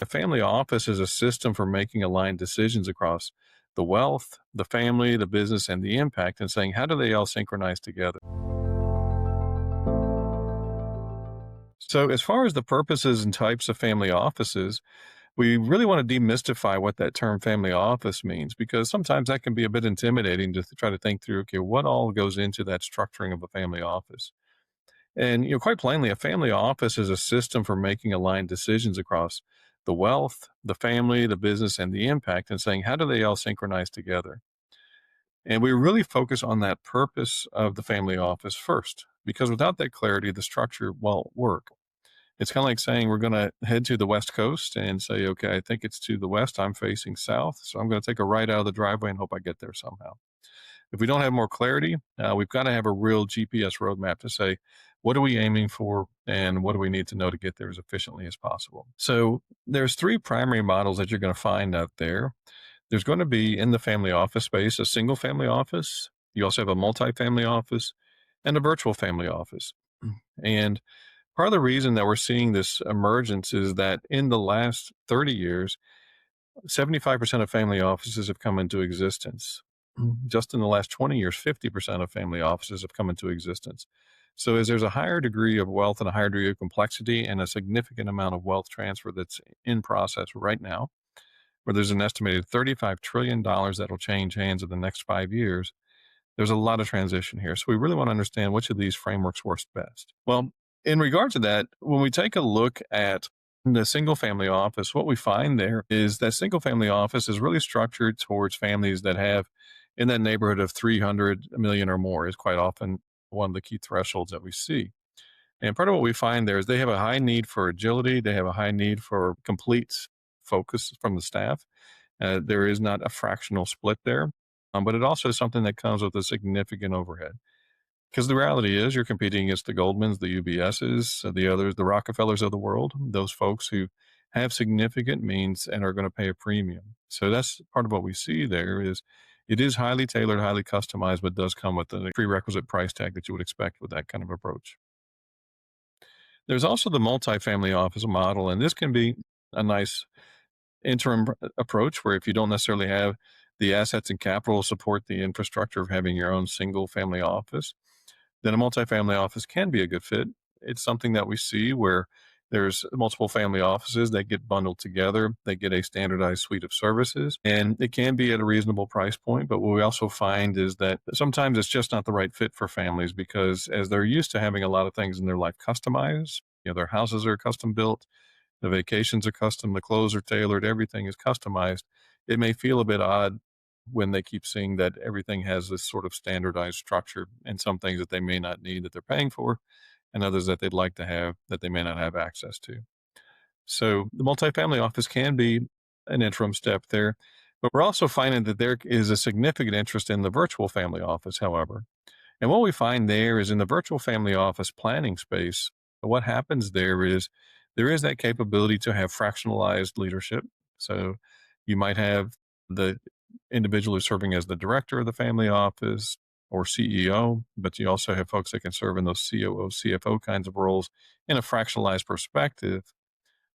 A family office is a system for making aligned decisions across the wealth, the family, the business, and the impact, and saying, how do they all synchronize together? So, as far as the purposes and types of family offices, we really want to demystify what that term family office means because sometimes that can be a bit intimidating to try to think through, okay, what all goes into that structuring of a family office? And quite plainly, a family office is a system for making aligned decisions across the wealth, the family, the business, and the impact, and saying, how do they all synchronize together? And we really focus on that purpose of the family office first, because without that clarity, the structure won't work. It's kind of like saying we're going to head to the West Coast and say, okay, I think it's to the west. I'm facing south. So I'm going to take a right out of the driveway and hope I get there somehow. If we don't have more clarity, we've got to have a real GPS roadmap to say, what are we aiming for and what do we need to know to get there as efficiently as possible? So there's three primary models that you're going to find out there. There's going to be in the family office space, a single family office. You also have a multi-family office and a virtual family office. And part of the reason that we're seeing this emergence is that in the last 30 years, 75% of family offices have come into existence. Just in the last 20 years, 50% of family offices have come into existence. So, as there's a higher degree of wealth and a higher degree of complexity and a significant amount of wealth transfer that's in process right now, where there's an estimated $35 trillion that'll change hands in the next 5 years, there's a lot of transition here. So we really want to understand which of these frameworks works best. Well, in regard to that, when we take a look at the single family office, what we find there is that single family office is really structured towards families that have in that neighborhood of 300 million or more is quite often one of the key thresholds that we see. And part of what we find there is they have a high need for agility. They have a high need for complete focus from the staff. There is not a fractional split there, but it also is something that comes with a significant overhead. Because the reality is, you're competing against the Goldmans, the UBSs, the others, the Rockefellers of the world, those folks who have significant means and are going to pay a premium. So that's part of what we see there is it is highly tailored, highly customized, but does come with the prerequisite price tag that you would expect with that kind of approach. There's also the multifamily office model, and this can be a nice interim approach where if you don't necessarily have the assets and capital to support the infrastructure of having your own single family office, then a multifamily office can be a good fit. It's something that we see where there's multiple family offices that get bundled together. They get a standardized suite of services, and it can be at a reasonable price point. But what we also find is that sometimes it's just not the right fit for families because as they're used to having a lot of things in their life customized, their houses are custom built, the vacations are custom, the clothes are tailored, everything is customized. It may feel a bit odd when they keep seeing that everything has this sort of standardized structure and some things that they may not need that they're paying for and others that they'd like to have that they may not have access to. So the multifamily office can be an interim step there, but we're also finding that there is a significant interest in the virtual family office, however. And what we find there is in the virtual family office planning space, what happens there is that capability to have fractionalized leadership. So you might have the individual who's serving as the director of the family office or CEO, but you also have folks that can serve in those COO, CFO kinds of roles in a fractionalized perspective.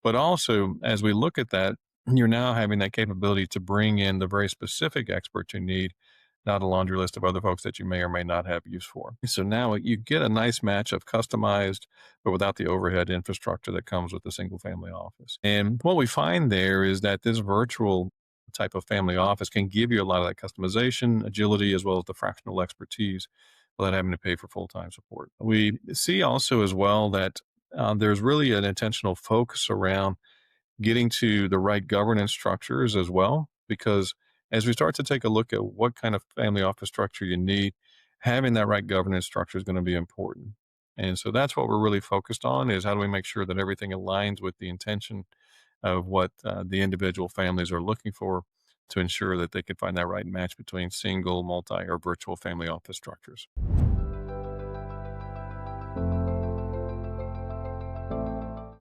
But also, as we look at that, you're now having that capability to bring in the very specific experts you need, not a laundry list of other folks that you may or may not have use for. So now you get a nice match of customized, but without the overhead infrastructure that comes with a single family office. And what we find there is that this virtual type of family office can give you a lot of that customization, agility, as well as the fractional expertise without having to pay for full time support. We see also as well that there's really an intentional focus around getting to the right governance structures as well, because as we start to take a look at what kind of family office structure you need, having that right governance structure is going to be important. And so that's what we're really focused on is how do we make sure that everything aligns with the intention of what the individual families are looking for to ensure that they can find that right match between single, multi, or virtual family office structures.